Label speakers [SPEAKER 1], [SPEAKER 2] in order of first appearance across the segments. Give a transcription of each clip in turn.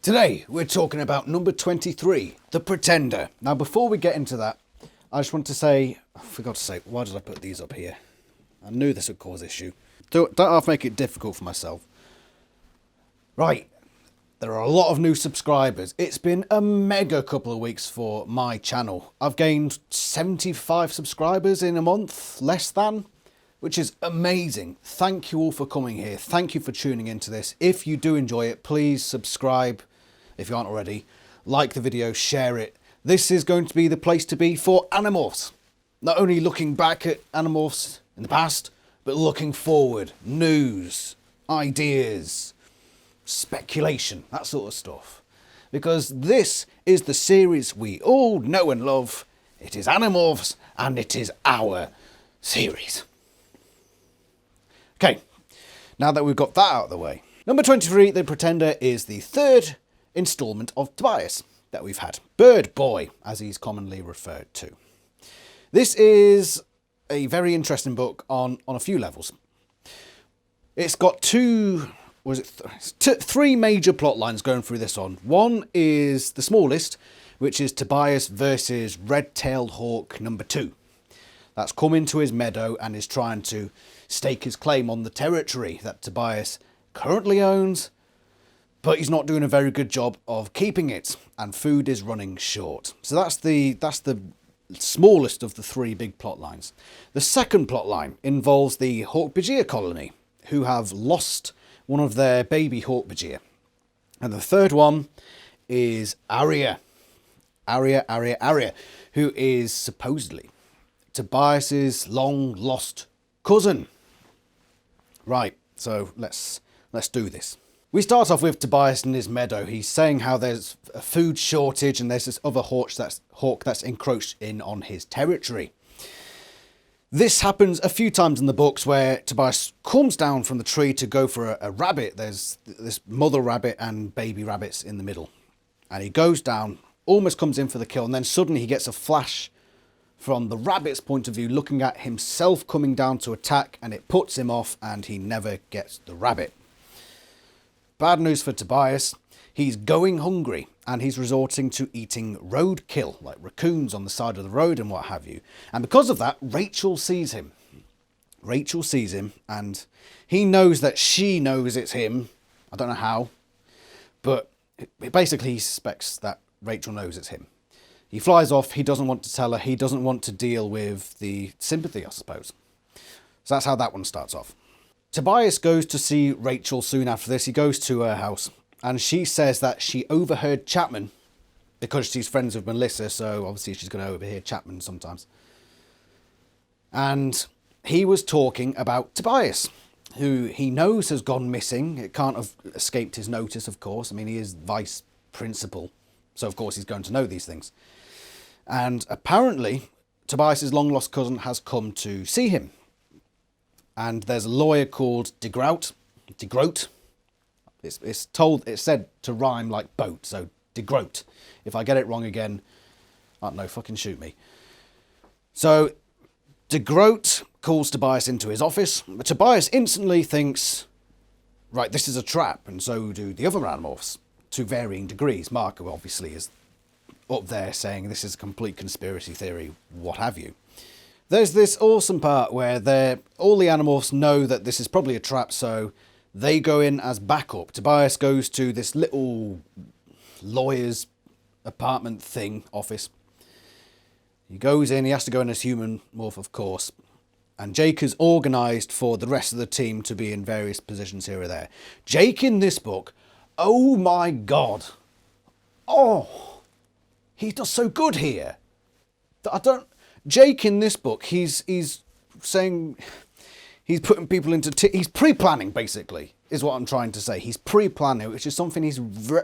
[SPEAKER 1] Today, we're talking about number 23, The Pretender. Now, before we get into that, I just want to say, I forgot to say, why did I put these up here? I knew this would cause issue. Don't have to make it difficult for myself. Right, there are a lot of new subscribers. It's been a mega couple of weeks for my channel. I've gained 75 subscribers in a month, less than, which is amazing. Thank you all for coming here. Thank you for tuning into this. If you do enjoy it, please subscribe if you aren't already. Like the video, share it. This is going to be the place to be for Animorphs. Not only looking back at Animorphs in the past, but looking forward. News, ideas, speculation, that sort of stuff. Because this is the series we all know and love. It is Animorphs, and it is our series. Okay, now that we've got that out of the way. Number 23, The Pretender, is the third instalment of Tobias that we've had. Bird Boy, as he's commonly referred to. This is a very interesting book on a few levels. It's got three major plot lines going through this on. One is the smallest, which is Tobias versus Red-tailed Hawk number 2. That's come into his meadow and is trying to stake his claim on the territory that Tobias currently owns, but he's not doing a very good job of keeping it, and food is running short. So that's the smallest of the three big plot lines. The second plot line involves the Hawkbajir colony, who have lost one of their baby Hawkbajir. And the third one is Arya, who is supposedly Tobias's long lost cousin. Right, so let's do this. We start off with Tobias in his meadow. He's saying how there's a food shortage and there's this other hawk that's encroached in on his territory. This happens a few times in the books where Tobias comes down from the tree to go for a rabbit. There's this mother rabbit and baby rabbits in the middle. And he goes down, almost comes in for the kill, and then suddenly he gets a flash from the rabbit's point of view, looking at himself coming down to attack, and it puts him off and he never gets the rabbit. Bad news for Tobias. He's going hungry and he's resorting to eating roadkill, like raccoons on the side of the road and what have you. And because of that, Rachel sees him. Rachel sees him and he knows that she knows it's him. I don't know how, but basically he suspects that Rachel knows it's him. He flies off. He doesn't want to tell her. He doesn't want to deal with the sympathy, I suppose. So that's how that one starts off. Tobias goes to see Rachel soon after this. He goes to her house and she says that she overheard Chapman, because she's friends with Melissa, so obviously she's going to overhear Chapman sometimes. And he was talking about Tobias, who he knows has gone missing. It can't have escaped his notice, of course. I mean, he is vice principal, so of course he's going to know these things. And apparently, Tobias's long-lost cousin has come to see him. And there's a lawyer called De Groot. It's said to rhyme like boat, so De Groot. If I get it wrong again, I don't know, fucking shoot me. So De Groot calls Tobias into his office, but Tobias instantly thinks, right, this is a trap, and so do the other Animorphs, to varying degrees. Marco obviously is up there saying this is a complete conspiracy theory, what have you. There's this awesome part where all the Animorphs know that this is probably a trap, so they go in as backup. Tobias goes to this little lawyer's apartment thing, office. He goes in, he has to go in as human morph, of course. And Jake is organised for the rest of the team to be in various positions here or there. Jake in this book, oh my god. Oh, he does so good here. Jake in this book, he's saying, he's putting people into, he's pre-planning basically, is what I'm trying to say. He's pre-planning, which is something he's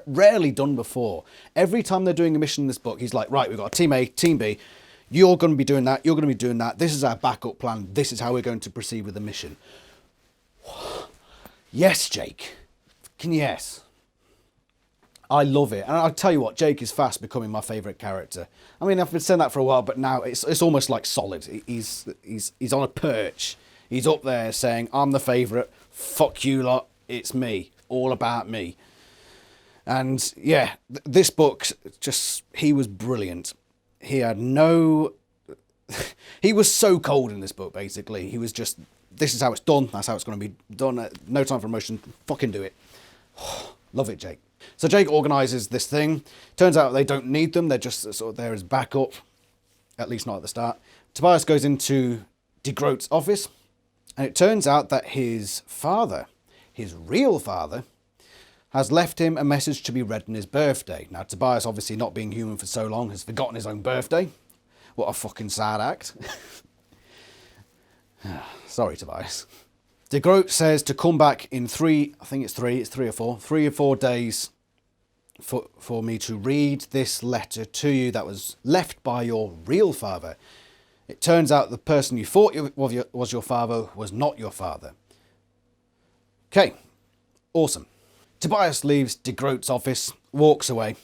[SPEAKER 1] rarely done before. Every time they're doing a mission in this book, he's like, right, we've got a team A, team B, you're going to be doing that, you're going to be doing that, this is our backup plan, this is how we're going to proceed with the mission. Yes, Jake. Yes. I love it. And I'll tell you what, Jake is fast becoming my favourite character. I mean, I've been saying that for a while, but now it's almost like solid. He's on a perch. He's up there saying, I'm the favourite. Fuck you lot. It's me. All about me. And yeah, this book, he was brilliant. He had no... he was so cold in this book, basically. He was just, this is how it's done, that's how it's going to be done. No time for emotion, fucking do it. Love it, Jake. So Jake organises this thing. Turns out they don't need them, they're just sort of there as backup. At least not at the start. Tobias goes into de Groot's office, and it turns out that his father, his real father, has left him a message to be read on his birthday. Now, Tobias, obviously not being human for so long, has forgotten his own birthday. What a fucking sad act. Sorry, Tobias. De Groot says to come back in 3 or 4 days for me to read this letter to you that was left by your real father. It turns out the person you thought was your father was not your father. Okay, awesome. Tobias leaves de Groot's office, walks away,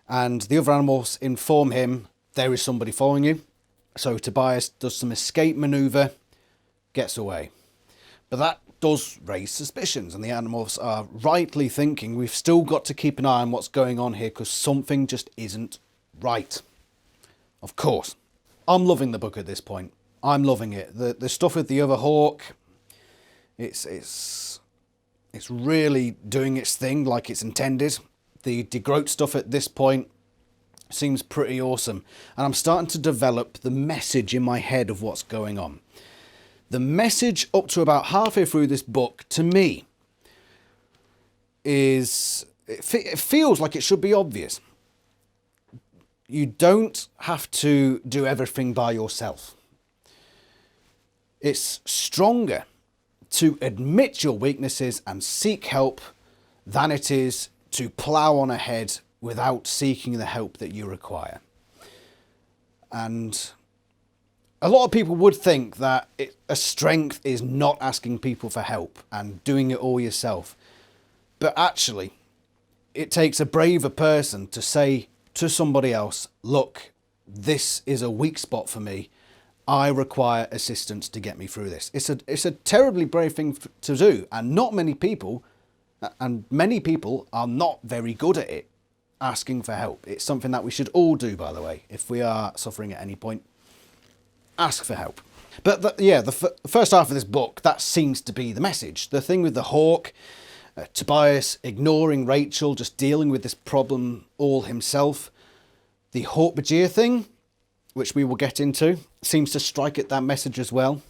[SPEAKER 1] and the other animals inform him there is somebody following you. So Tobias does some escape maneuver, gets away. But that does raise suspicions, and the Animorphs are rightly thinking we've still got to keep an eye on what's going on here because something just isn't right. Of course. I'm loving the book at this point. I'm loving it. The stuff with the other hawk, it's really doing its thing like it's intended. The de Groot stuff at this point seems pretty awesome. And I'm starting to develop the message in my head of what's going on. The message up to about halfway through this book, to me, is... It feels like it should be obvious. You don't have to do everything by yourself. It's stronger to admit your weaknesses and seek help than it is to plough on ahead without seeking the help that you require. And a lot of people would think that a strength is not asking people for help and doing it all yourself. But actually, it takes a braver person to say to somebody else, look, this is a weak spot for me. I require assistance to get me through this. It's a terribly brave thing to do, and not many people, and many people are not very good at it, asking for help. It's something that we should all do, by the way, if we are suffering at any point. Ask for help. But the first half of this book, that seems to be the message. The thing with the hawk, Tobias ignoring Rachel, just dealing with this problem all himself. The Hawk-Bajir thing, which we will get into, seems to strike at that message as well.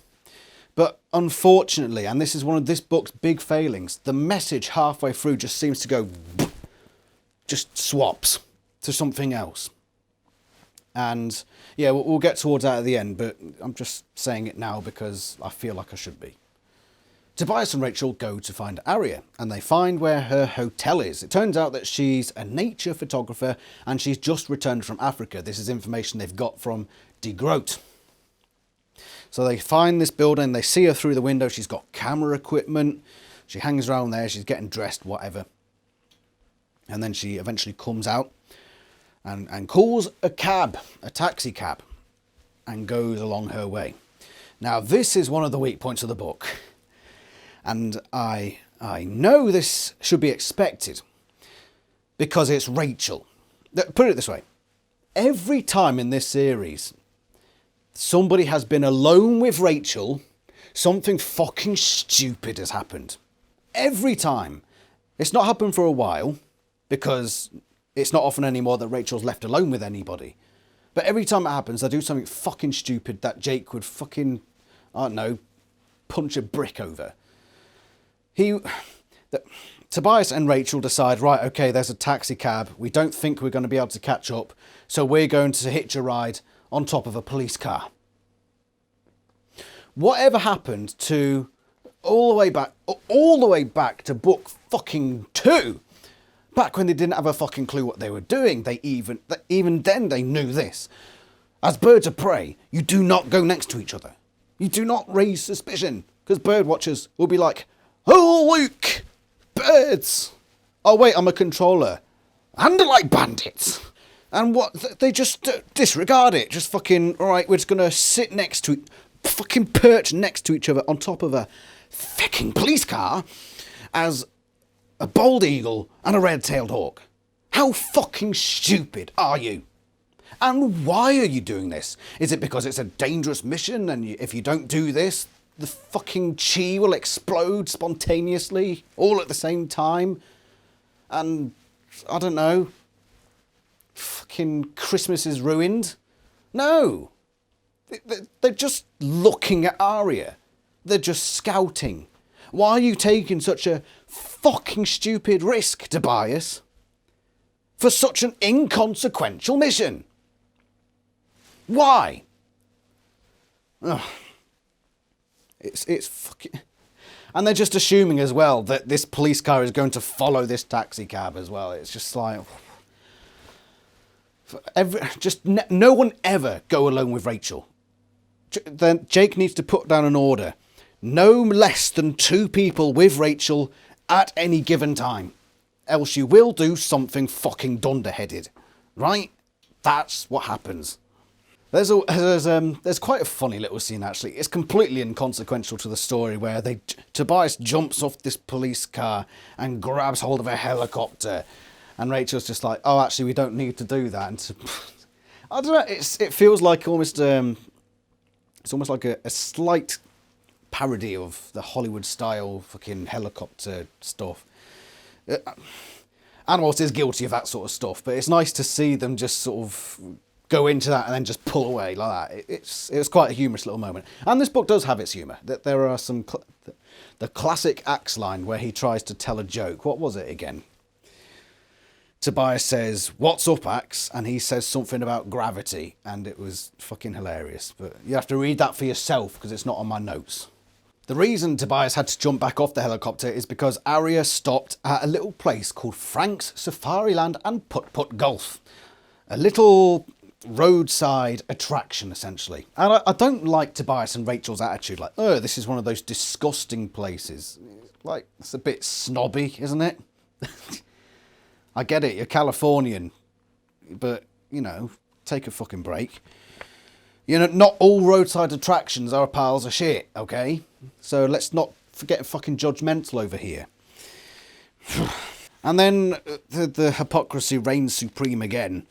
[SPEAKER 1] But unfortunately, and this is one of this book's big failings, the message halfway through just seems to go, just swaps to something else. And yeah, we'll get towards that at the end, but I'm just saying it now because I feel like I should be. Tobias and Rachel go to find Arya, and they find where her hotel is. It turns out that she's a nature photographer, and she's just returned from Africa. This is information they've got from de Groot. So they find this building, they see her through the window, she's got camera equipment, she hangs around there, she's getting dressed, whatever. And then she eventually comes out and calls a cab, a taxi cab, and goes along her way. Now this is one of the weak points of the book. And I know this should be expected because it's Rachel. Put it this way. Every time in this series somebody has been alone with Rachel, something fucking stupid has happened. Every time. It's not happened for a while because it's not often anymore that Rachel's left alone with anybody. But every time it happens, they do something fucking stupid that Jake would fucking, I don't know, punch a brick over. Tobias and Rachel decide, right, okay, there's a taxi cab. We don't think we're going to be able to catch up, so we're going to hitch a ride on top of a police car. Whatever happened to all the way back to book fucking 2, back when they didn't have a fucking clue what they were doing? They even then they knew this. As birds of prey, you do not go next to each other. You do not raise suspicion, because bird watchers will be like, oh, Luke! Birds! Oh, wait, I'm a controller. Handle like bandits! And what? They just disregard it. Just fucking, alright, we're just going to sit next to fucking perch next to each other on top of a fucking police car as a bald eagle, and a red-tailed hawk. How fucking stupid are you? And why are you doing this? Is it because it's a dangerous mission and if you don't do this, the fucking chi will explode spontaneously all at the same time? And, I don't know, fucking Christmas is ruined? No. They're just looking at Arya. They're just scouting. Why are you taking such a fucking stupid risk, Tobias? For such an inconsequential mission? Why? Ugh. It's fucking... And they're just assuming as well that this police car is going to follow this taxi cab as well. It's just like... no one ever go alone with Rachel. Then Jake needs to put down an order. No less than 2 people with Rachel at any given time. Else you will do something fucking dunderheaded. Right? That's what happens. There's quite a funny little scene actually. It's completely inconsequential to the story where Tobias jumps off this police car and grabs hold of a helicopter, and Rachel's just like, "Oh, actually, we don't need to do that." And I don't know. It feels like almost it's almost like a slight parody of the Hollywood style fucking helicopter stuff. Animorphs is guilty of that sort of stuff, but it's nice to see them just sort of go into that and then just pull away like that. It was quite a humorous little moment. And this book does have its humour. There are some... the classic Axe line where he tries to tell a joke. What was it again? Tobias says, "What's up, Axe?" And he says something about gravity. And it was fucking hilarious. But you have to read that for yourself because it's not on my notes. The reason Tobias had to jump back off the helicopter is because Arya stopped at a little place called Frank's Safariland and Put Golf. A little roadside attraction, essentially. And I don't like Tobias and Rachel's attitude, like, "Oh, this is one of those disgusting places." Like, it's a bit snobby, isn't it? I get it, you're Californian, but, you know, take a fucking break. You know, not all roadside attractions are piles of shit, okay? So let's not forget fucking judgmental over here. And then the hypocrisy reigns supreme again.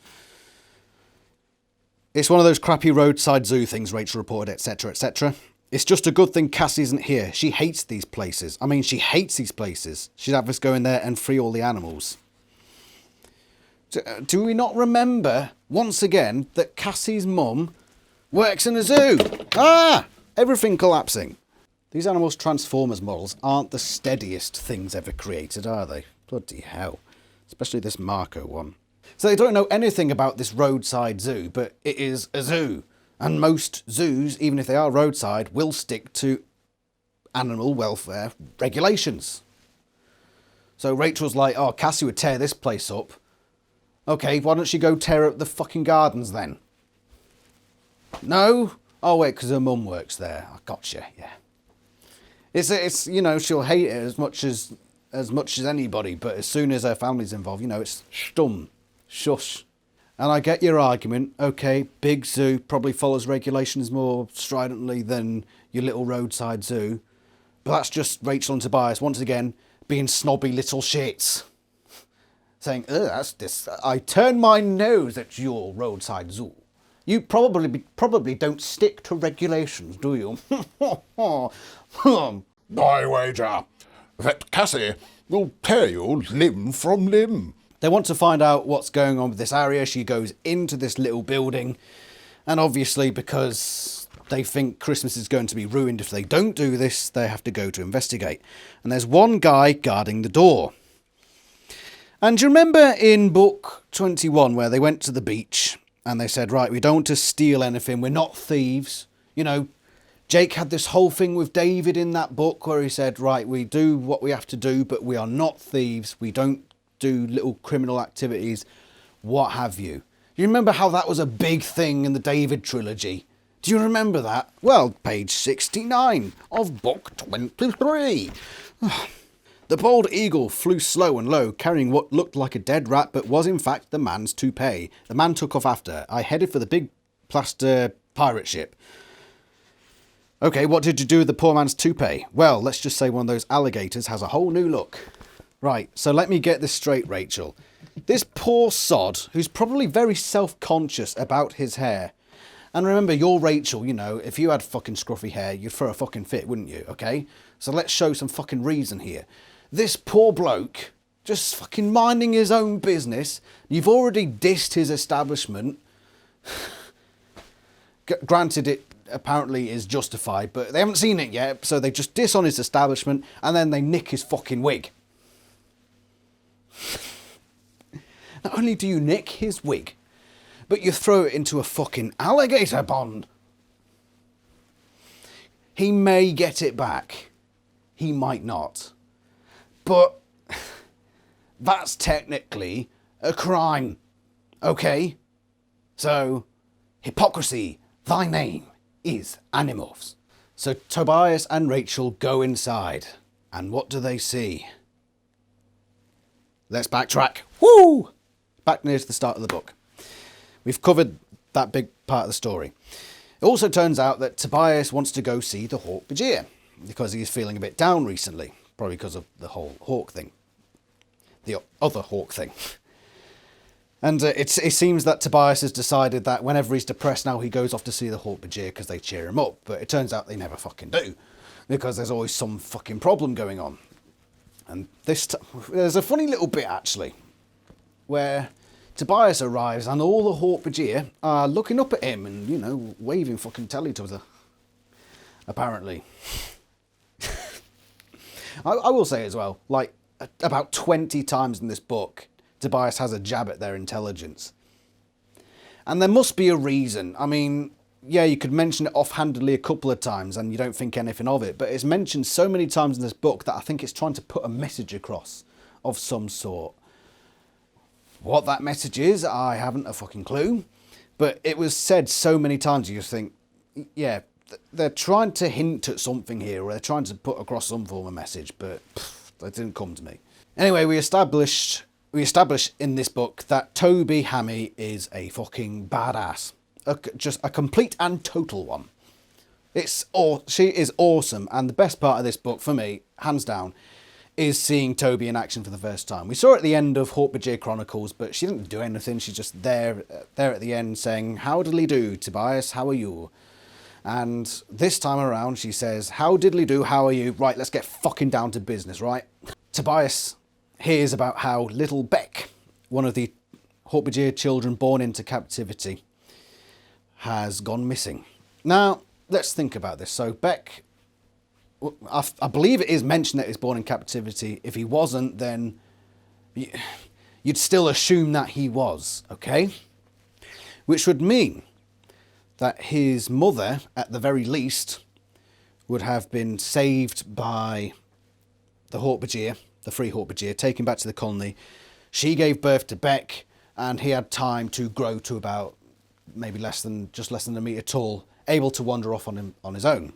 [SPEAKER 1] "It's one of those crappy roadside zoo things," Rachel reported, etc., etc. "It's just a good thing Cassie isn't here. She hates these places. I mean, she hates these places. She'd have us go in there and free all the animals." Do we not remember, once again, that Cassie's mum works in a zoo? Ah! Everything collapsing. These Animorphs Transformers models aren't the steadiest things ever created, are they? Bloody hell. Especially this Marco one. So they don't know anything about this roadside zoo, but it is a zoo. And most zoos, even if they are roadside, will stick to animal welfare regulations. So Rachel's like, "Oh, Cassie would tear this place up. Okay, why don't she go tear up the fucking gardens then?" No? Oh wait, because her mum works there. I gotcha, yeah. It's you know, she'll hate it as much as anybody, but as soon as her family's involved, you know, it's stum. Shush. And I get your argument. Okay, big zoo probably follows regulations more stridently than your little roadside zoo. But that's just Rachel and Tobias, once again, being snobby little shits. Saying, "Oh, that's this. I turn my nose at your roadside zoo. You probably don't stick to regulations, do you?"
[SPEAKER 2] "I wager that Cassie will tear you limb from limb."
[SPEAKER 1] They want to find out what's going on with this Arya. She goes into this little building, and obviously because they think Christmas is going to be ruined if they don't do this, they have to go to investigate. And there's one guy guarding the door. And do you remember in book 21 where they went to the beach and they said, "Right, we don't want to steal anything, we're not thieves." You know, Jake had this whole thing with David in that book where he said, "Right, we do what we have to do, but we are not thieves. We don't do little criminal activities, what have you." You remember how that was a big thing in the David trilogy? Do you remember that? Well, page 69 of book 23. The bald eagle flew slow and low, carrying what looked like a dead rat, but was in fact the man's toupee. The man took off after. I headed for the big plaster pirate ship. Okay, what did you do with the poor man's toupee? Well, let's just say one of those alligators has a whole new look. Right, so let me get this straight, Rachel. This poor sod, who's probably very self-conscious about his hair. And remember, you're Rachel, you know, if you had fucking scruffy hair, you'd throw a fucking fit, wouldn't you, okay? So let's show some fucking reason here. This poor bloke, just fucking minding his own business. You've already dissed his establishment. Granted, it apparently is justified, but they haven't seen it yet, so they just diss on his establishment, and then they nick his fucking wig. Not only do you nick his wig, but you throw it into a fucking alligator pond. He may get it back. He might not. But that's technically a crime. Okay? So, hypocrisy, thy name is Animorphs. So Tobias and Rachel go inside. And what do they see? Let's backtrack. Woo! Back near to the start of the book. We've covered that big part of the story. It also turns out that Tobias wants to go see the Hawk Bajir because he's feeling a bit down recently. Probably because of the whole Hawk thing. The other Hawk thing. And it seems that Tobias has decided that whenever he's depressed now, he goes off to see the Hawk Bajir because they cheer him up. But it turns out they never fucking do. Because there's always some fucking problem going on. And there's a funny little bit, actually, where Tobias arrives and all the Hawk Bajir are looking up at him and, you know, waving fucking telly to us. Apparently. I will say as well, like, about 20 times in this book, Tobias has a jab at their intelligence. And there must be a reason. I mean, yeah, you could mention it offhandedly a couple of times and you don't think anything of it, but it's mentioned so many times in this book that I think it's trying to put a message across of some sort. What that message is, I haven't a fucking clue, but it was said so many times you just think, yeah, they're trying to hint at something here, or they're trying to put across some form of message, but that didn't come to me. Anyway, we establish in this book that Toby Hammy is a fucking badass. Just a complete and total one. She is awesome, and the best part of this book, for me, hands down, is seeing Toby in action for the first time. We saw her at the end of Hawk Bajir Chronicles, but she didn't do anything. She's just there at the end saying, "How diddly do, Tobias, how are you?" And this time around, she says, "How diddly do, how are you? Right, let's get fucking down to business, right?" Tobias hears about how little Beck, one of the Hawk Bajir children born into captivity, has gone missing. Now, let's think about this. So Beck, I believe it is mentioned that he's born in captivity. If he wasn't, then you'd still assume that he was, okay? Which would mean that his mother, at the very least, would have been saved by the Hawk Bajir, the free Hawk Bajir, taken back to the colony. She gave birth to Beck, and he had time to grow to about maybe less than a metre tall, able to wander off on his own.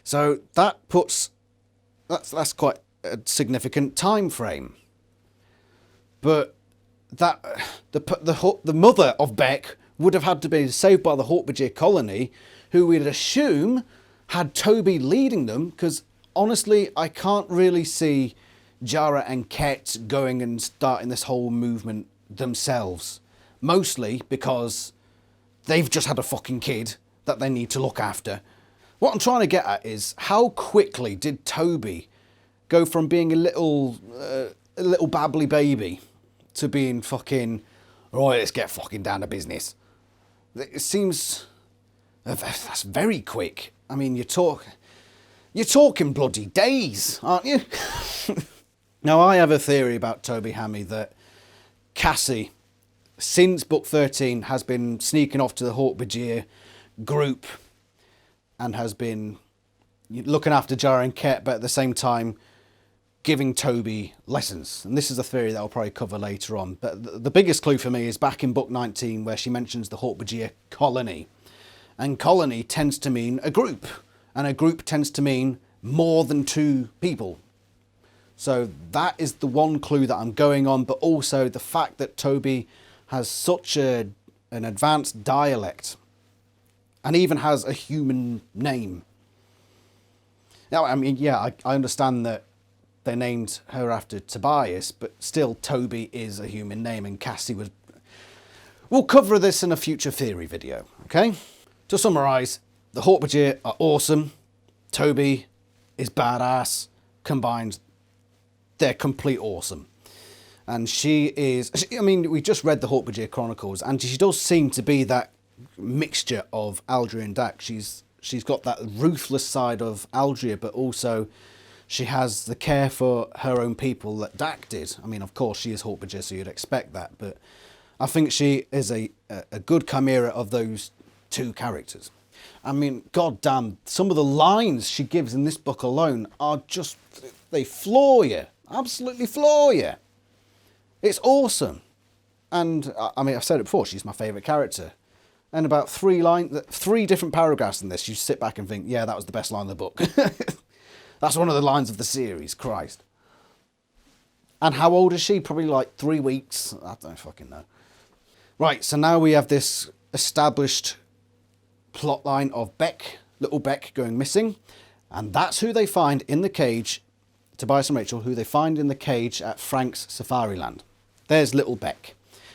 [SPEAKER 1] So that's quite a significant time frame. But that the mother of Beck would have had to be saved by the Hawk Bajir colony, who we'd assume had Toby leading them, because honestly, I can't really see Jara and Ket going and starting this whole movement themselves. Mostly because they've just had a fucking kid that they need to look after. What I'm trying to get at is, how quickly did Toby go from being a little babbly baby to being fucking, right, let's get fucking down to business? It seems that's very quick. I mean, you're talking bloody days, aren't you? Now, I have a theory about Toby Hammy that Cassie, since book 13, has been sneaking off to the Hawk Bajir group and has been looking after Jara and Ket, but at the same time giving Toby lessons. And this is a theory that I'll probably cover later on. But the biggest clue for me is back in book 19, where she mentions the Hawk Bajir colony. And colony tends to mean a group. And a group tends to mean more than 2 people. So that is the one clue that I'm going on, but also the fact that Toby has such an advanced dialect and even has a human name. Now, I mean, yeah, I understand that they named her after Tobias, but still Toby is a human name and Cassie was... We'll cover this in a future theory video, okay? To summarise, the Hork-Bajir are awesome. Toby is badass. Combined, they're complete awesome. And she is... I mean, we just read the Hork-Bajir Chronicles, and she does seem to be that mixture of Aldria and Dak. She's got that ruthless side of Aldria, but also she has the care for her own people that Dak did. I mean, of course, she is Hork-Bajir, so you'd expect that, but I think she is a good chimera of those two characters. I mean, goddamn, some of the lines she gives in this book alone are just... They floor you. Absolutely floor you. It's awesome. And, I mean, I've said it before, she's my favourite character. And about 3 different paragraphs in this, you sit back and think, yeah, that was the best line of the book. That's one of the lines of the series, Christ. And how old is she? Probably like 3 weeks. I don't fucking know. Right, so now we have this established plotline of Beck, little Beck, going missing. And that's who they find in the cage, Tobias and Rachel, who they find in the cage at Frank's Safari Land. There's little Beck.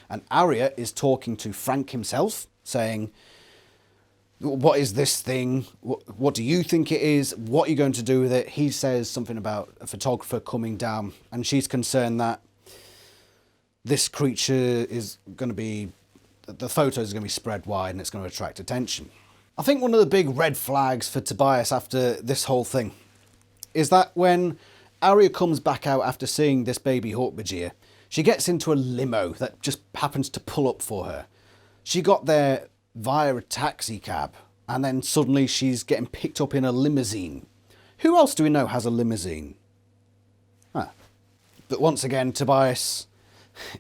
[SPEAKER 1] And Arya is talking to Frank himself, saying, what is this thing? What do you think it is? What are you going to do with it? He says something about a photographer coming down, and she's concerned that this creature is going to be... The photos are going to be spread wide and it's going to attract attention. I think one of the big red flags for Tobias after this whole thing is that when Arya comes back out after seeing this baby Hork-Bajir, she gets into a limo that just happens to pull up for her. She got there via a taxi cab, and then suddenly she's getting picked up in a limousine. Who else do we know has a limousine? Huh. But once again, Tobias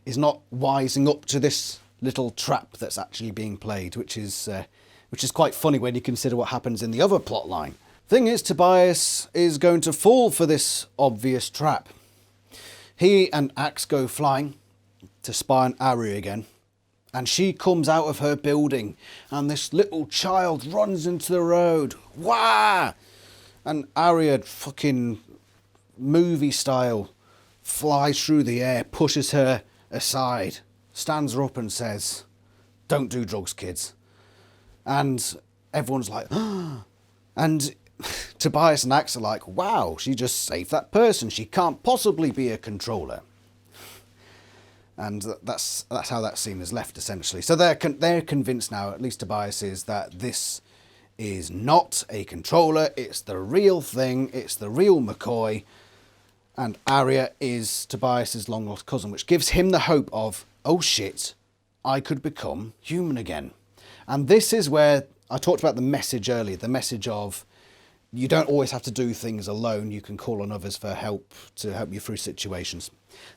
[SPEAKER 1] is not wising up to this little trap that's actually being played, which is quite funny when you consider what happens in the other plot line. Thing is, Tobias is going to fall for this obvious trap. He and Axe go flying to spy on Arya again, and she comes out of her building, and this little child runs into the road. Wah! And Arya, fucking movie style, flies through the air, pushes her aside, stands her up and says, "Don't do drugs, kids." And everyone's like, "Ah!" And Tobias and Axe are like, "Wow, she just saved that person. She can't possibly be a controller." And that's how that scene is left, essentially. So they're convinced now, at least Tobias is, that this is not a controller. It's the real thing. It's the real McCoy. And Arya is Tobias's long-lost cousin, which gives him the hope of, oh shit, I could become human again. And this is where I talked about the message earlier, the message of you don't always have to do things alone. You can call on others for help to help you through situations.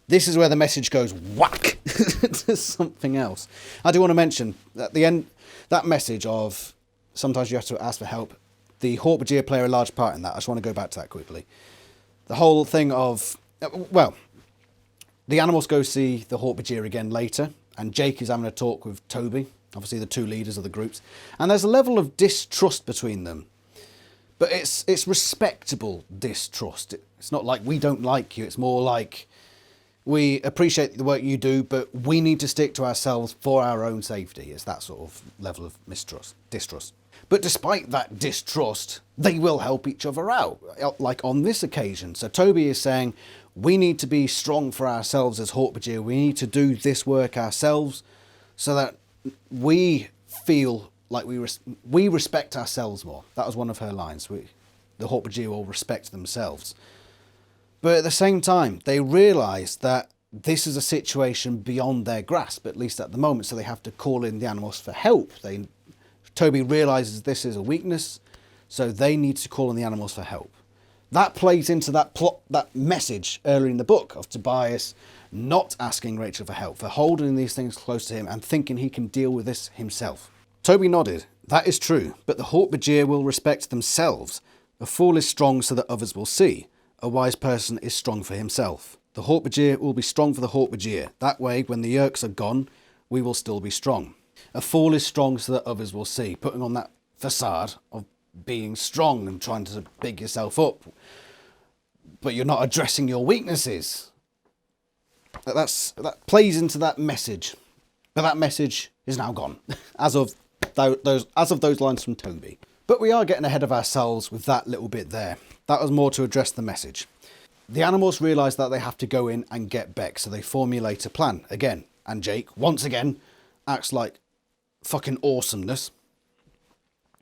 [SPEAKER 1] This is where the message goes whack to something else. I do want to mention at the end, that message of sometimes you have to ask for help. The Hork-Bajir play a large part in that. I just want to go back to that quickly. The whole thing of, well, the Animorphs go see the Hork-Bajir again later, and Jake is having a talk with Toby, obviously the two leaders of the groups, and there's a level of distrust between them. But it's respectable distrust. It's not like we don't like you. It's more like we appreciate the work you do, but we need to stick to ourselves for our own safety. It's that sort of level of distrust. But despite that distrust, they will help each other out, like on this occasion. So Toby is saying, we need to be strong for ourselves as Hork-Bajir. We need to do this work ourselves so that we feel like we respect ourselves more. That was one of her lines. The Hork-Bajir will respect themselves. But at the same time, they realise that this is a situation beyond their grasp, at least at the moment, so they have to call in the Animorphs for help. Toby realises this is a weakness, so they need to call in the Animorphs for help. That plays into that plot, that message earlier in the book of Tobias not asking Rachel for help, for holding these things close to him and thinking he can deal with this himself. Toby nodded. That is true, but the Hork-Bajir will respect themselves. A fool is strong so that others will see. A wise person is strong for himself. The Hork-Bajir will be strong for the Hork-Bajir. That way, when the Yeerks are gone, we will still be strong. A fool is strong so that others will see. Putting on that facade of being strong and trying to big yourself up. but you're not addressing your weaknesses. That plays into that message. But that message is now gone, as of those lines from Toby. But we are getting ahead of ourselves with that little bit there. That was more to address the message. The Animorphs realise that they have to go in and get Beck, so they formulate a plan again. And Jake, once again, acts like fucking awesomeness.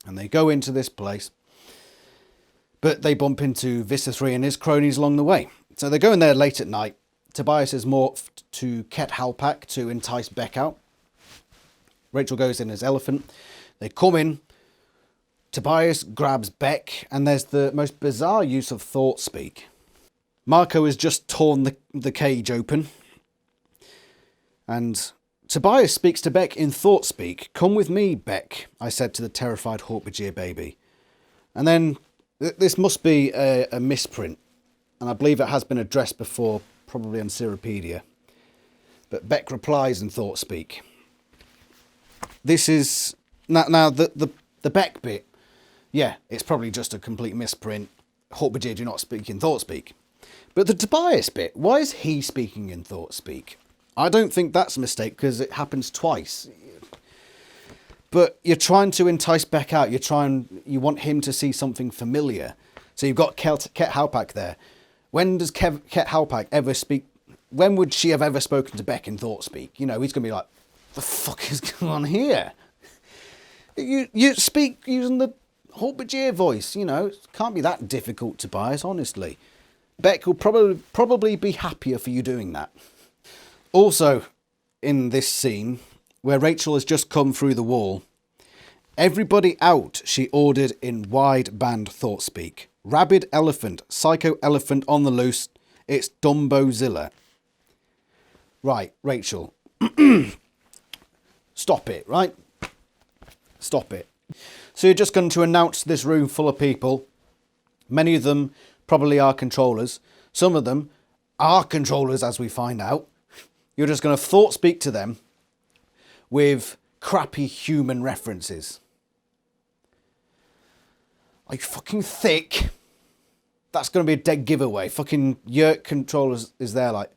[SPEAKER 1] And they go into this place. But they bump into Visser 3 and his cronies along the way. So they go in there late at night. Tobias is morphed to Ket Halpak to entice Beck out. Rachel goes in as Elephant. They come in. Tobias grabs Beck, and there's the most bizarre use of thought speak. Marco has just torn the cage open. And Tobias speaks to Beck in thought speak. "Come with me, Beck," I said to the terrified Hork-Bajir baby. And then, this must be a misprint. And I believe it has been addressed before, probably on Cyropedia. But Beck replies in thought speak. This is... Now the Beck bit, yeah, it's probably just a complete misprint. Hork-Bajir do not speak in thought speak. But the Tobias bit, why is he speaking in thought speak? I don't think that's a mistake, because it happens twice. But you're trying to entice Beck out. You want him to see something familiar. So you've got Ket Halpak there. When does Ket Halpak ever speak? When would she have ever spoken to Beck in thought speak? You know, he's going to be like, the fuck is going on here? You speak using the Hork-Bajir voice, you know. It can't be that difficult, Tobias, honestly. Beck will probably be happier for you doing that. Also, in this scene, where Rachel has just come through the wall, "Everybody out," she ordered in wide-band thought speak. "Rabid elephant, psycho elephant on the loose. It's Dumbozilla." Right, Rachel. Stop it, right? Stop it. So you're just going to announce this room full of people. Many of them probably are controllers. Some of them are controllers, as we find out. You're just going to thought speak to them with crappy human references. Are you fucking thick? That's going to be a dead giveaway. Fucking Yerk controllers is there like,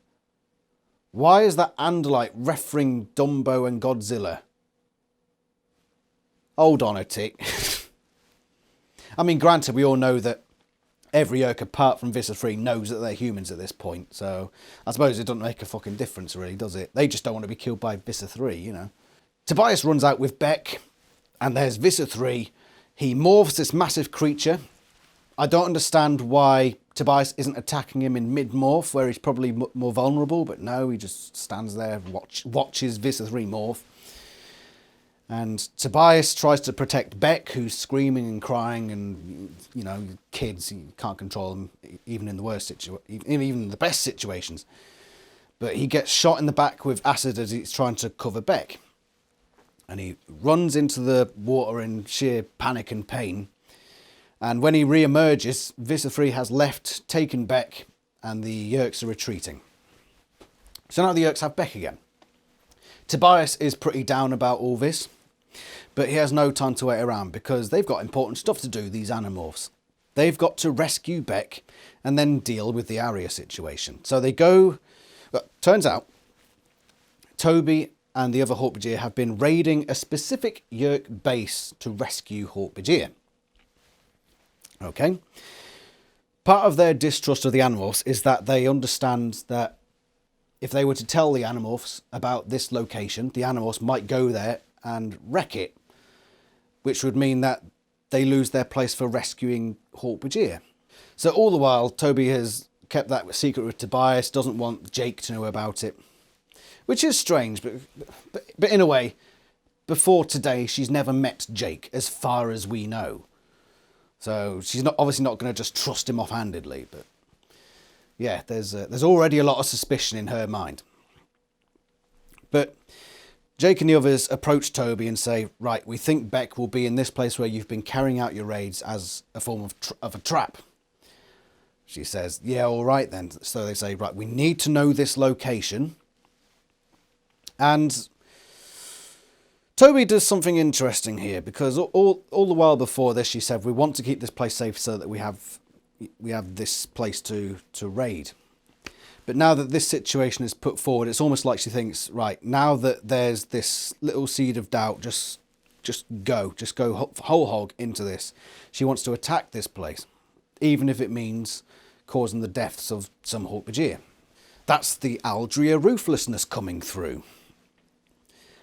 [SPEAKER 1] why is that Andalite referring Dumbo and Godzilla? Hold on a tick. I mean, granted, we all know that every Yerk apart from Visser 3 knows that they're humans at this point, so I suppose it doesn't make a fucking difference, really, does it? They just don't want to be killed by Visser 3, you know. Tobias runs out with Beck, and there's Visser 3. He morphs this massive creature. I don't understand why Tobias isn't attacking him in mid-morph, where he's probably more vulnerable, but no, he just stands there, watches Visser 3 morph. And Tobias tries to protect Beck, who's screaming and crying, and, you know, kids, you can't control them, even in the worst even in the best situations. But he gets shot in the back with acid as he's trying to cover Beck. And he runs into the water in sheer panic and pain. And when he re-emerges, Visser 3 has left, taken Beck, and the Yerks are retreating. So now the Yerks have Beck again. Tobias is pretty down about all this, but he has no time to wait around because they've got important stuff to do, these Animorphs. They've got to rescue Beck and then deal with the Arya situation. So they go... Well, turns out, Toby and the other Hork-Bajir have been raiding a specific Yerk base to rescue Hork-Bajir. Okay. Part of their distrust of the Animorphs is that they understand that if they were to tell the Animorphs about this location, the Animorphs might go there and wreck it, which would mean that they lose their place for rescuing Hork-Bajir. So all the while, Toby has kept that secret with Tobias, doesn't want Jake to know about it, which is strange, but in a way, before today, she's never met Jake, as far as we know. So she's obviously not going to just trust him offhandedly, but yeah, there's already a lot of suspicion in her mind. But Jake and the others approach Toby and say, right, we think Beck will be in this place where you've been carrying out your raids as a form of a trap. She says, yeah, all right then. So they say, right, we need to know this location. And Toby does something interesting here, because all the while before this, she said, we want to keep this place safe so that we have we have this place to raid. But now that this situation is put forward, it's almost like she thinks, right, now that there's this little seed of doubt, just go whole hog into this. She wants to attack this place, even if it means causing the deaths of some Hork-Bajir. That's the Aldria ruthlessness coming through.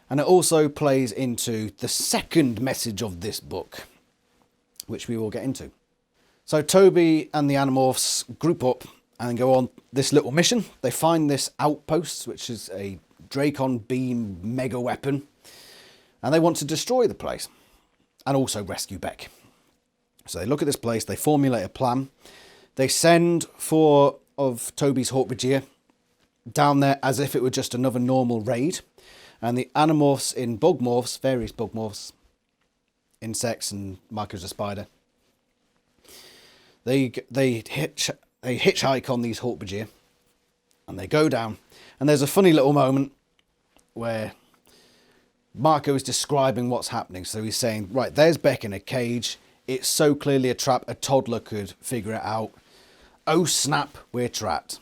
[SPEAKER 1] And it also plays into the second message of this book, which we will get into. So Toby and the Animorphs group up and go on this little mission. They find this outpost, which is a Dracon beam mega weapon, and they want to destroy the place and also rescue Beck. So they look at this place, they formulate a plan. They send 4 of Toby's Hork-Bajir down there as if it were just another normal raid. And the Animorphs in bug morphs, various bug morphs, insects and Marco's a spider, they hitchhike on these Hork-Bajir and they go down. And there's a funny little moment where Marco is describing what's happening. So he's saying, right, there's Beck in a cage. It's so clearly a trap, a toddler could figure it out. Oh snap, we're trapped.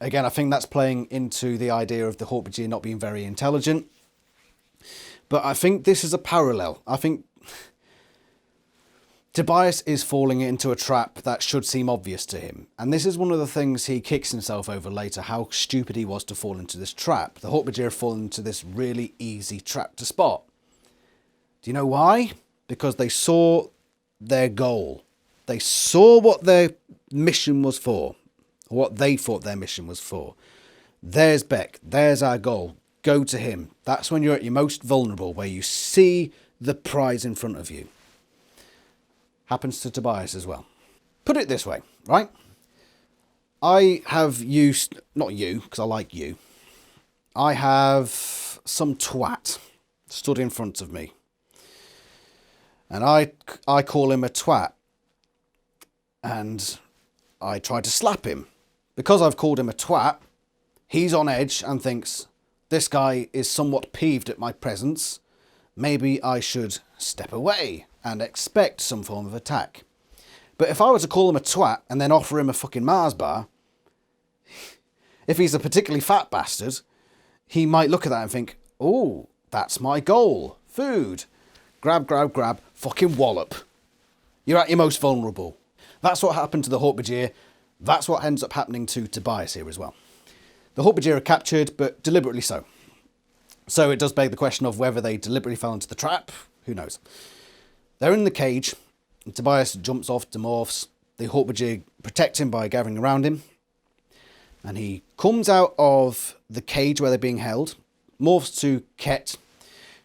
[SPEAKER 1] Again, I think that's playing into the idea of the Hork-Bajir not being very intelligent. But I think this is a parallel. I think Tobias is falling into a trap that should seem obvious to him. And this is one of the things he kicks himself over later, how stupid he was to fall into this trap. The Hork-Bajir have fallen into this really easy trap to spot. Do you know why? Because they saw their goal. They saw what their mission was for. What they thought their mission was for. There's Beck. There's our goal. Go to him. That's when you're at your most vulnerable, where you see the prize in front of you. Happens to Tobias as well. Put it this way, right? I have used, not you, because I like you. I have some twat stood in front of me. And I call him a twat. And I try to slap him. Because I've called him a twat, he's on edge and thinks, this guy is somewhat peeved at my presence. Maybe I should step away and expect some form of attack. But if I were to call him a twat and then offer him a fucking Mars bar, if he's a particularly fat bastard, he might look at that and think, oh, that's my goal. Food. Grab, grab, grab. Fucking wallop. You're at your most vulnerable. That's what happened to the Hork-Bajir. That's what ends up happening to Tobias here as well. The Hork-Bajir are captured, but deliberately so. So it does beg the question of whether they deliberately fell into the trap. Who knows? They're in the cage. And Tobias jumps off to morphs. The Hork-Bajir protect him by gathering around him. And he comes out of the cage where they're being held, morphs to Ket,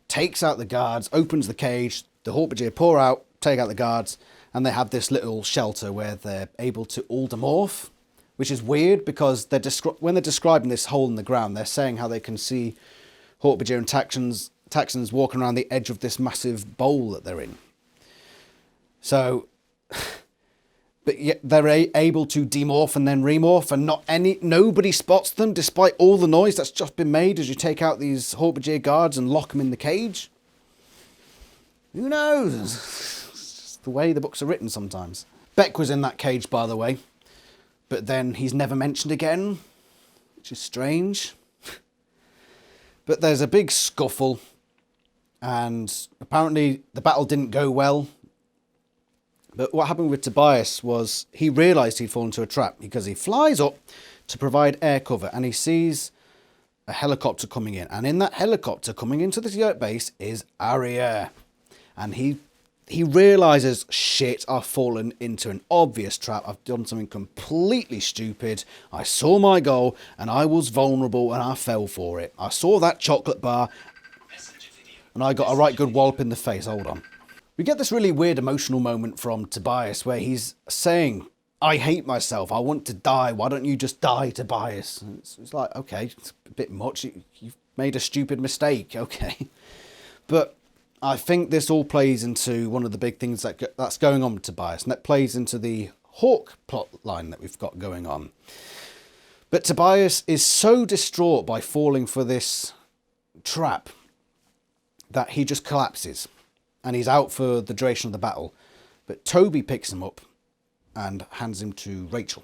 [SPEAKER 1] takes out the guards, opens the cage. The Hork-Bajir pour out, take out the guards, and they have this little shelter where they're able to aldomorph, which is weird because when they're describing this hole in the ground, they're saying how they can see Hork-Bajir and Taxons walking around the edge of this massive bowl that they're in. So, but yet they're able to demorph and then remorph, and nobody spots them despite all the noise that's just been made as you take out these Hork-Bajir guards and lock them in the cage. Who knows? The way the books are written sometimes. Beck was in that cage, by the way, but then he's never mentioned again, which is strange. But there's a big scuffle, and apparently the battle didn't go well. But what happened with Tobias was he realised he'd fallen into a trap because he flies up to provide air cover, and he sees a helicopter coming in. And in that helicopter coming into the Yurt base is Arya. And he realises, shit, I've fallen into an obvious trap. I've done something completely stupid. I saw my goal and I was vulnerable and I fell for it. I saw that chocolate bar and I got a right good wallop in the face. Hold on. We get this really weird emotional moment from Tobias where he's saying, I hate myself. I want to die. Why don't you just die, Tobias? And it's like, okay, it's a bit much. You've made a stupid mistake. Okay. But I think this all plays into one of the big things that's going on with Tobias, and that plays into the Hawk plot line that we've got going on. But Tobias is so distraught by falling for this trap that he just collapses, and he's out for the duration of the battle. But Toby picks him up, and hands him to Rachel.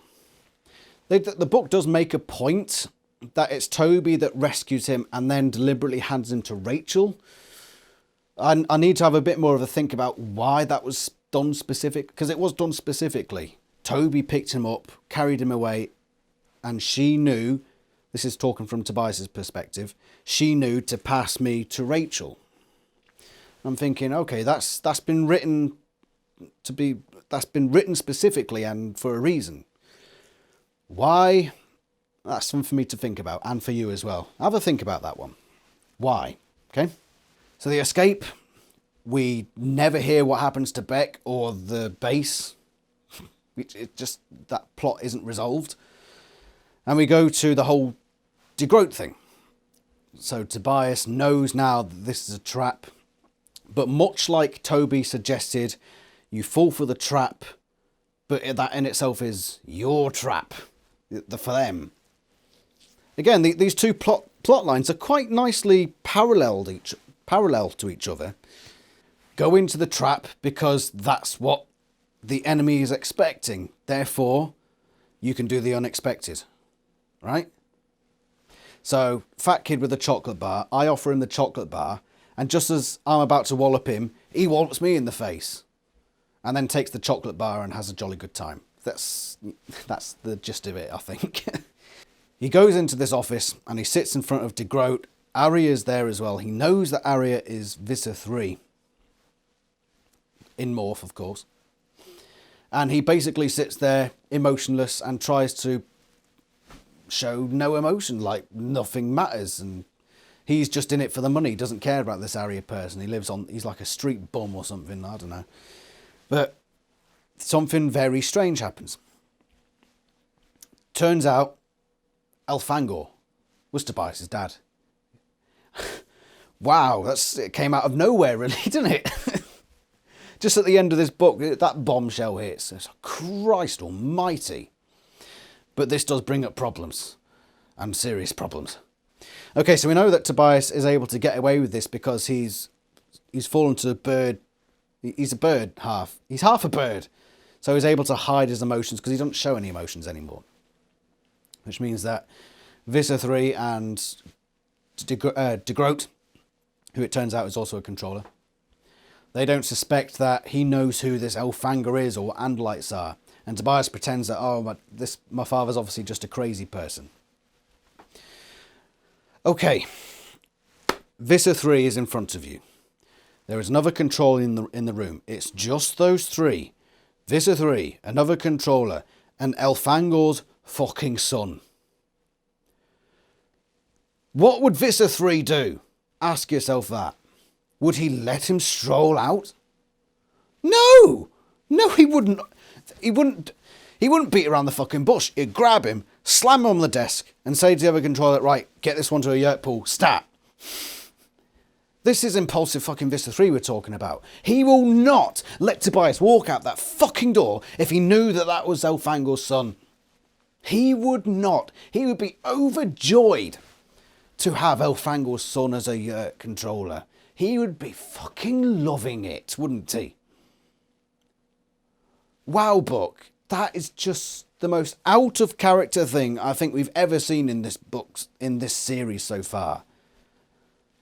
[SPEAKER 1] The book does make a point that it's Toby that rescues him and then deliberately hands him to Rachel. I need to have a bit more of a think about why that was done specific, because it was done specifically. Toby picked him up, carried him away, and she knew, this is talking from Tobias's perspective, she knew to pass me to Rachel. I'm thinking, okay, that's been written specifically and for a reason. Why? That's something for me to think about, and for you as well. Have a think about that one. Why? Okay. So the escape, we never hear what happens to Beck or the base. It just, that plot isn't resolved. And we go to the whole DeGroat thing. So Tobias knows now that this is a trap. But much like Toby suggested, you fall for the trap, but that in itself is your trap for them. Again, these two plot lines are quite nicely parallel to each other. Go into the trap because that's what the enemy is expecting. Therefore, you can do the unexpected. Right? So, fat kid with a chocolate bar, I offer him the chocolate bar, and just as I'm about to wallop him, he wallops me in the face. And then takes the chocolate bar and has a jolly good time. That's the gist of it, I think. He goes into this office and he sits in front of DeGroat. Arya's there as well. He knows that Arya is Visser 3. In Morph, of course. And he basically sits there emotionless and tries to show no emotion, like nothing matters. And he's just in it for the money. He doesn't care about this Arya person. He's like a street bum or something. I don't know. But something very strange happens. Turns out Elfangor was Tobias' dad. Wow, it came out of nowhere, really, didn't it? Just at the end of this book, that bombshell hits. It's Christ almighty. But this does bring up problems. And serious problems. Okay, so we know that Tobias is able to get away with this because he's fallen to a bird. He's a bird half. He's half a bird. So he's able to hide his emotions because he doesn't show any emotions anymore. Which means that Visser 3 and DeGroat, who it turns out is also a controller, they don't suspect that he knows who this Elfangor is or what Andalites are. And Tobias pretends that, oh, my father's obviously just a crazy person. Okay. Visser 3 is in front of you. There is another controller in the room. It's just those three. Visser 3, another controller, and Elfangor's fucking son. What would Visser 3 do? Ask yourself that. Would he let him stroll out? No! No, he wouldn't. He wouldn't beat around the fucking bush. He'd grab him, slam him on the desk, and say to the other controller, right, get this one to a yurt pool, stat. This is impulsive fucking Visser 3 we're talking about. He will not let Tobias walk out that fucking door if he knew that that was Elfangor's son. He would not. He would be overjoyed to have Elfangor's son as a yurt controller. He would be fucking loving it, wouldn't he? Wow, book. That is just the most out of character thing I think we've ever seen in this series so far.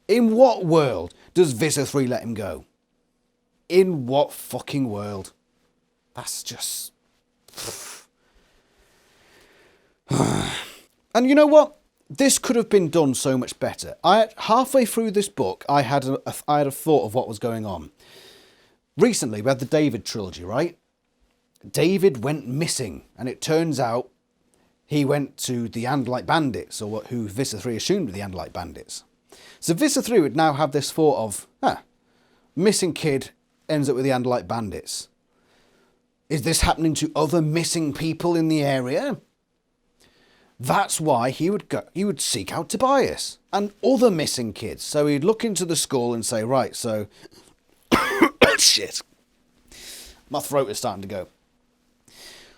[SPEAKER 1] In what world does Visser 3 let him go? In what fucking world? That's just... And you know what? This could have been done so much better. Halfway through this book, I had a thought of what was going on. Recently, we had the David trilogy, right? David went missing, and it turns out he went to the Andalite bandits, or who Visser 3 assumed were the Andalite bandits. So Visser 3 would now have this thought of, missing kid ends up with the Andalite bandits. Is this happening to other missing people in the area? That's why he would seek out Tobias and other missing kids. So he'd look into the school and say, right, so... Shit. My throat is starting to go.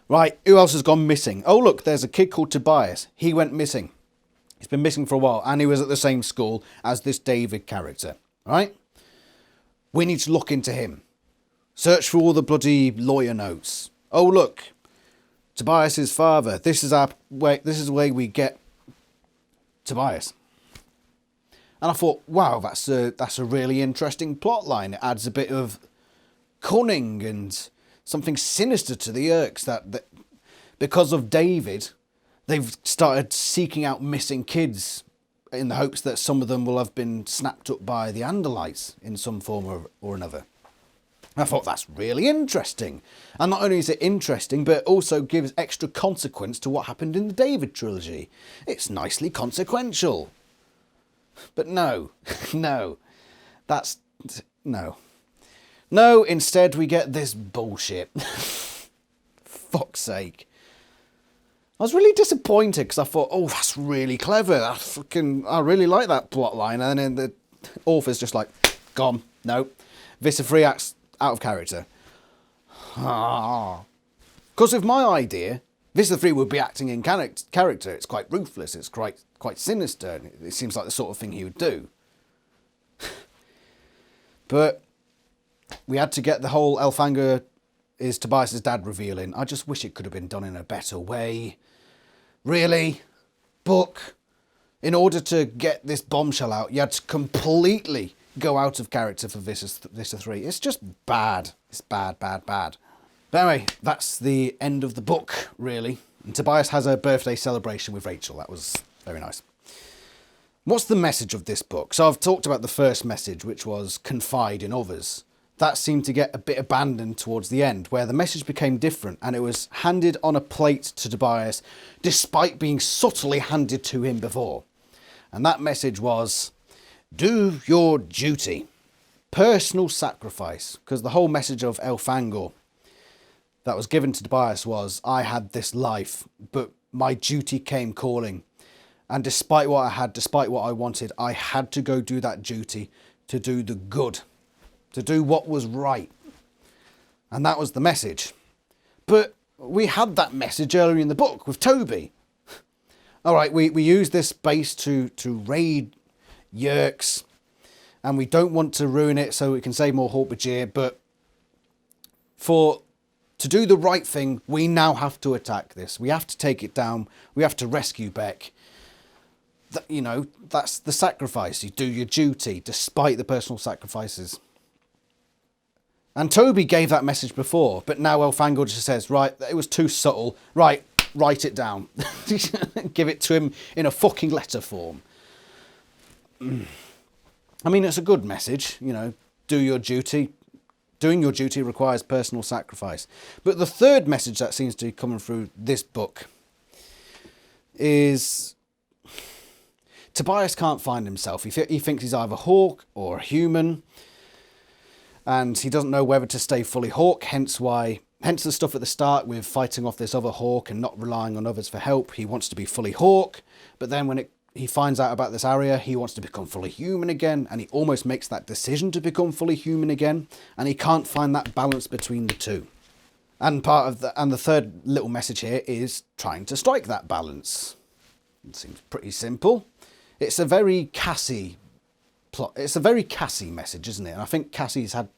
[SPEAKER 1] Right, who else has gone missing? Oh, look, there's a kid called Tobias. He went missing. He's been missing for a while, and he was at the same school as this David character, right? We need to look into him. Search for all the bloody lawyer notes. Oh, look, Tobias's father. This is our way. This is the way we get Tobias. And I thought, wow, that's a really interesting plot line. It adds a bit of cunning and something sinister to the Urks that because of David, they've started seeking out missing kids in the hopes that some of them will have been snapped up by the Andalites in some form or another. I thought that's really interesting. And not only is it interesting, but it also gives extra consequence to what happened in the David trilogy. It's nicely consequential. But no, no, no, instead we get this bullshit. Fuck's sake. I was really disappointed because I thought, oh, that's really clever. I really like that plot line. And then the author's just like, gone. No. Vista 3 acts out of character. Because of my idea, Vista 3 would be acting in character. It's quite ruthless. It's quite sinister. It seems like the sort of thing he would do. But we had to get the whole Elfangor is Tobias' dad revealing. I just wish it could have been done in a better way. Really? Book? In order to get this bombshell out, you had to completely go out of character for Vista 3. It's just bad. It's bad, bad, bad. But anyway, that's the end of the book, really. And Tobias has a birthday celebration with Rachel. That was very nice. What's the message of this book? So I've talked about the first message, which was confide in others. That seemed to get a bit abandoned towards the end, where the message became different and it was handed on a plate to Tobias, despite being subtly handed to him before. And that message was, do your duty. Personal sacrifice. Because the whole message of Elfangor that was given to Tobias was, I had this life, but my duty came calling. And despite what I had, despite what I wanted, I had to go do that duty to do the good. To do what was right. And that was the message. But we had that message earlier in the book with Toby. All right, we use this base to raid Yerks, and we don't want to ruin it so we can save more Hork-Bajir, but to do the right thing, we now have to attack this. We have to take it down. We have to rescue Beck. That's the sacrifice. You do your duty despite the personal sacrifices. And Toby gave that message before, but now Elfangor just says, right, it was too subtle. Right, write it down. Give it to him in a fucking letter form. I mean, it's a good message, do your duty. Doing your duty requires personal sacrifice. But the third message that seems to be coming through this book is Tobias can't find himself. He thinks he's either Hawk or a human. And he doesn't know whether to stay fully Hawk, hence the stuff at the start with fighting off this other Hawk and not relying on others for help. He wants to be fully Hawk, but then when he finds out about this area, he wants to become fully human again, and he almost makes that decision to become fully human again, and he can't find that balance between the two. And the third little message here is trying to strike that balance. It seems pretty simple. It's a very Cassie plot. It's a very Cassie message, isn't it? And I think Cassie's had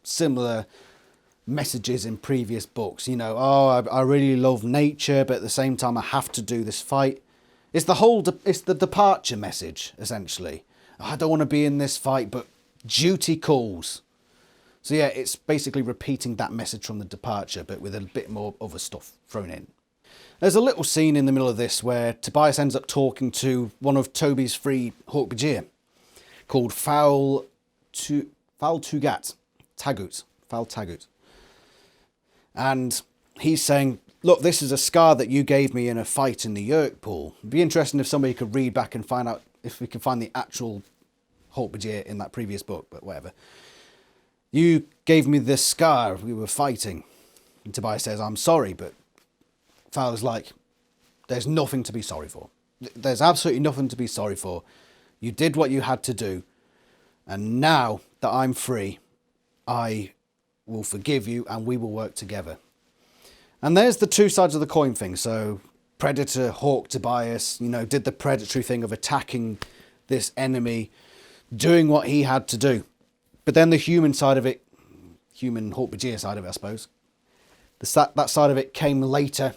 [SPEAKER 1] similar messages in previous books. I really love nature, but at the same time I have to do this fight. It's the departure message, essentially. I don't want to be in this fight, but duty calls. So yeah, it's basically repeating that message from the departure, but with a bit more other stuff thrown in. There's a little scene in the middle of this where Tobias ends up talking to one of Toby's 3 Hork-Bajir called Foul Tagut. And he's saying, look, this is a scar that you gave me in a fight in the Yerk pool. It'd be interesting if somebody could read back and find out if we can find the actual Hork-Bajir in that previous book, but whatever. You gave me this scar, we were fighting. And Tobias says, I'm sorry, but Fowler's like, there's nothing to be sorry for. There's absolutely nothing to be sorry for. You did what you had to do. And now that I'm free, I will forgive you and we will work together. And there's the two sides of the coin thing. So Predator, Hawk, Tobias, did the predatory thing of attacking this enemy, doing what he had to do. But then the human side of it, human Hork-Bajir side of it, I suppose, that side of it came later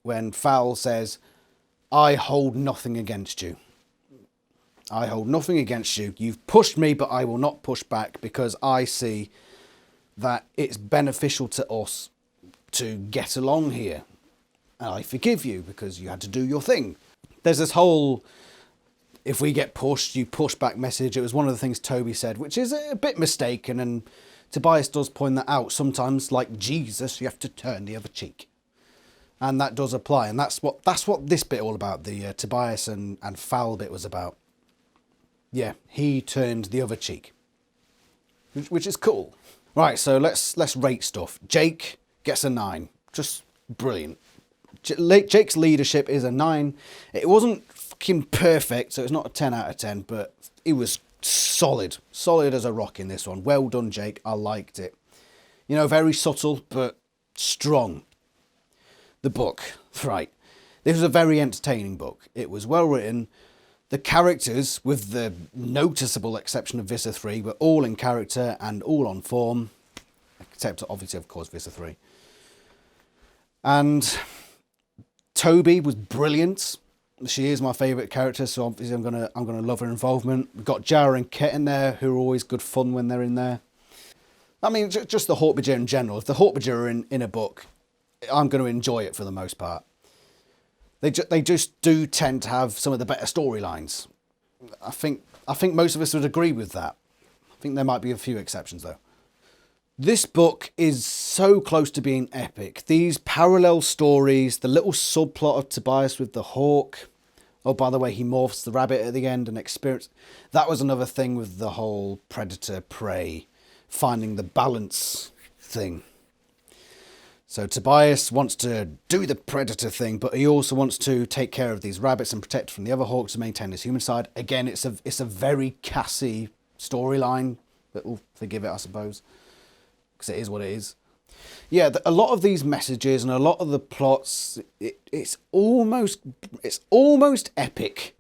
[SPEAKER 1] when Fowl says, I hold nothing against you. I hold nothing against you. You've pushed me, but I will not push back because I see that it's beneficial to us to get along here. And I forgive you because you had to do your thing. There's this whole, if we get pushed, you push back message. It was one of the things Toby said, which is a bit mistaken. And Tobias does point that out. Sometimes, like Jesus, you have to turn the other cheek. And that does apply. And that's what this bit all about. The Tobias and Fowl bit was about. Yeah, he turned the other cheek, which is cool. Right, so let's rate stuff. Jake gets a 9. Just brilliant. Jake's leadership is a 9. It wasn't fucking perfect, so it's not a 10 out of 10, but it was solid. Solid as a rock in this one. Well done, Jake. I liked it. You know, very subtle, but strong. The book. Right. This was a very entertaining book. It was well written. The characters, with the noticeable exception of Visser 3, were all in character and all on form. Except, obviously, of course, Visser 3. And Toby was brilliant. She is my favourite character, so obviously I'm gonna love her involvement. We've got Jara and Ket in there, who are always good fun when they're in there. I mean, just the Hawkbadger in general. If the Hawkbadger are in a book, I'm going to enjoy it for the most part. They just do tend to have some of the better storylines. I think most of us would agree with that. I think there might be a few exceptions though. This book is so close to being epic. These parallel stories, the little subplot of Tobias with the hawk. Oh, by the way, he morphs the rabbit at the end and experience. That was another thing with the whole predator-prey, finding the balance thing. So Tobias wants to do the predator thing, but he also wants to take care of these rabbits and protect from the other hawks and maintain his human side. Again, it's a very Cassie storyline, but we'll forgive it, I suppose, because it is what it is. Yeah, a lot of these messages and a lot of the plots, it's almost epic,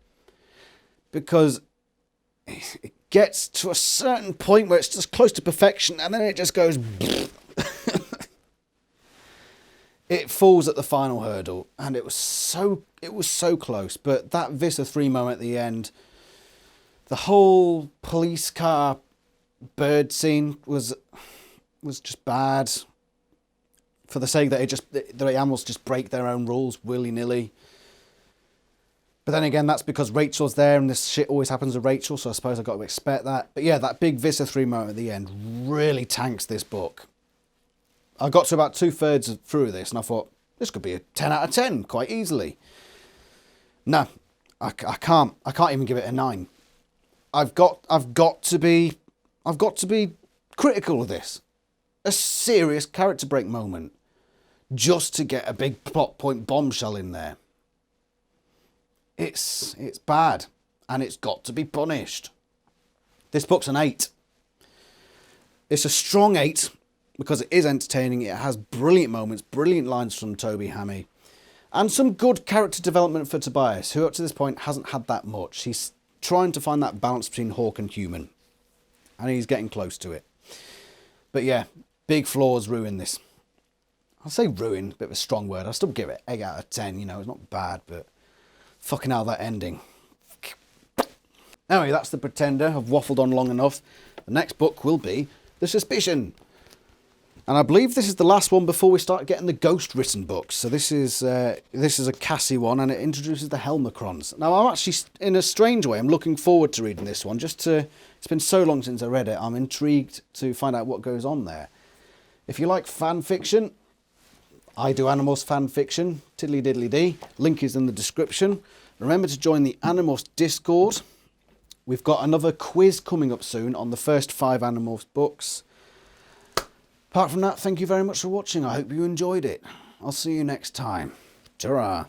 [SPEAKER 1] because it gets to a certain point where it's just close to perfection, and then it just goes. It falls at the final hurdle, and it was so close. But that Visser 3 moment at the end, the whole police car bird scene was just bad. For the sake that the animals just break their own rules willy-nilly. But then again, that's because Rachel's there, and this shit always happens to Rachel, so I suppose I've got to expect that. But yeah, that big Visser 3 moment at the end really tanks this book. I got to about 2/3 through this, and I thought, this could be a 10 out of 10 quite easily. No, I can't even give it a 9. I've got to be critical of this. A serious character break moment, just to get a big plot point bombshell in there. It's bad, and it's got to be punished. This book's an 8. It's a strong 8. Because it is entertaining, it has brilliant moments, brilliant lines from Toby Hammy, and some good character development for Tobias, who up to this point hasn't had that much. He's trying to find that balance between hawk and human, and he's getting close to it. But yeah, big flaws ruin this. I'll say ruin, a bit of a strong word. I'll still give it 8 out of 10, you know, it's not bad, but fucking hell, that ending. Anyway, that's The Pretender. I've waffled on long enough. The next book will be The Suspicion. And I believe this is the last one before we start getting the ghost written books. So this is a Cassie one, and it introduces the Helmicrons. Now I'm actually, in a strange way, I'm looking forward to reading this one. It's been so long since I read it. I'm intrigued to find out what goes on there. If you like fan fiction, I do Animorphs fan fiction. Tiddly diddly dee. Link is in the description. Remember to join the Animorphs Discord. We've got another quiz coming up soon on the first 5 Animorphs books. Apart from that, thank you very much for watching. I hope you enjoyed it. I'll see you next time. Ta-ra.